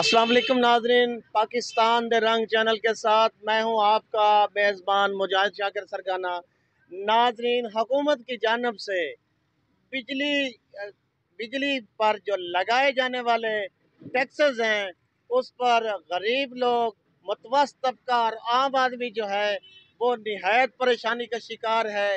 अस्सलाम वालेकुम नाजरीन, पाकिस्तान दे रंग चैनल के साथ मैं हूं आपका मेज़बान मुजाहिद शाकिर सरगाना। नाजरीन, हुकूमत की जानब से बिजली बिजली पर जो लगाए जाने वाले टैक्सेस हैं उस पर गरीब लोग, मुतवस्सित तबका और आम आदमी जो है वो निहायत परेशानी का शिकार है।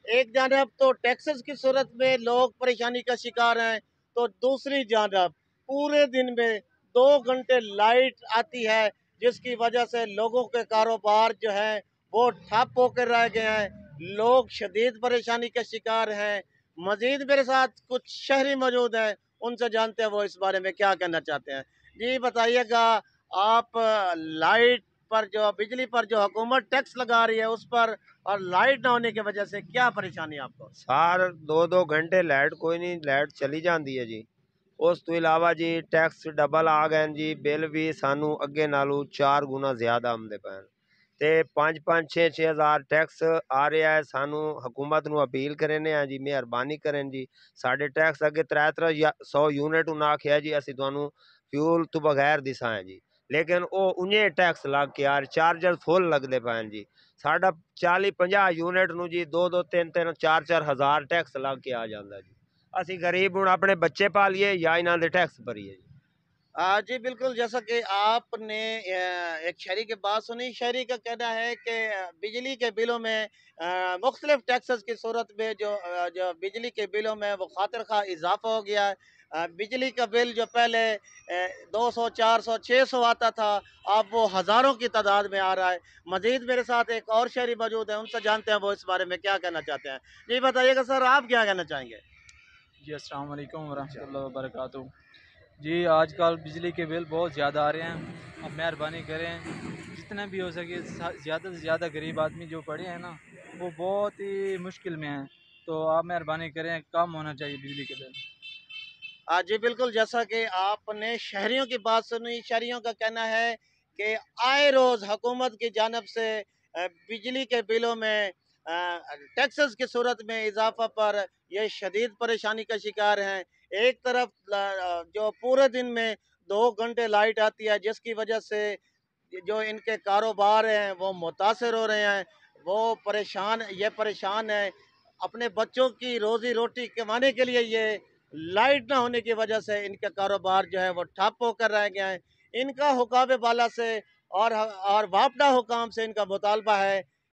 एक जानब तो टैक्सेस की सूरत में लोग परेशानी का शिकार हैं, तो दूसरी जानब पूरे दिन में 2 घंटे लाइट आती है, जिसकी वजह से लोगों के कारोबार जो है वो ठप होकर रह गए हैं। लोग शदीद परेशानी के शिकार हैं। मजीद मेरे साथ कुछ शहरी मौजूद हैं, उनसे जानते हैं वो इस बारे में क्या कहना चाहते हैं। जी बताइएगा, आप लाइट पर जो बिजली पर जो हुकूमत टैक्स लगा रही है उस पर और लाइट ना होने की वजह से क्या परेशानी है आपको? सार 2-2 घंटे लाइट कोई नहीं, लाइट चली जाती है जी। उस तो इलावा जी टैक्स डबल आ गए जी, बिल भी सानू अगे नालों 4 गुना ज्यादा आमदे पैन ते 5-5 6-6 हज़ार टैक्स आ रहा है। सानू हुकूमत नू अपील करने जी, मेहरबानी करें जी, साढ़े टैक्स अगे 300 यूनिट उन्हें आख्या जी असी तुहानू फ्यूल तो बगैर दिसा है जी, लेकिन वो उन्हें टैक्स लग के यार चार्जर फुल लगते पैन जी। साढ़ा 40-50 यूनिट नू जी 2-2 3-3 4-4 हज़ार टैक्स लग के आ जाता जी। असी गरीब हूँ अपने बच्चे पालिए या इन्हों के टैक्स भरीए जी। जी बिल्कुल, जैसा कि आपने एक शहरी की बात सुनी। शहरी का कहना है कि बिजली के बिलों में मुख्तलिफ टैक्सेस की सूरत में जो बिजली के बिलों में वो खातिर खा इजाफा हो गया है। बिजली का बिल जो पहले 200 400 600 आता था, अब वो हज़ारों की तादाद में आ रहा है। मजीद मेरे साथ एक और शहरी मौजूद है, उनसे जानते हैं वो इस बारे में क्या कहना चाहते हैं। जी बताइएगा सर, आप क्या कहना चाहेंगे? जी अस्सलाम वालेकुम वरहमतुल्लाहि वबरकातुहू। जी आजकल बिजली के बिल बहुत ज़्यादा आ रहे हैं। अब मेहरबानी करें, जितना भी हो सके ज़्यादा से ज़्यादा गरीब आदमी जो पड़े हैं ना, वो बहुत ही मुश्किल में हैं। तो आप मेहरबानी करें, कम होना चाहिए बिजली के बिल। जी बिल्कुल, जैसा कि आपने शहरियों की बात सुनी। शहरियों का कहना है कि आए रोज़ हुकूमत की जानब से बिजली के बिलों में टैक्सेस की सूरत में इजाफा पर ये शदीद परेशानी का शिकार हैं। एक तरफ जो पूरे दिन में 2 घंटे लाइट आती है, जिसकी वजह से जो इनके कारोबार हैं वो मुतासर हो रहे हैं। वो परेशान है। अपने बच्चों की रोजी रोटी कमाने के लिए ये लाइट ना होने की वजह से इनका कारोबार जो है वो ठप होकर रह गया है। इनका हुकाम बाला से और वापडा हुकाम से इनका मुतालबा है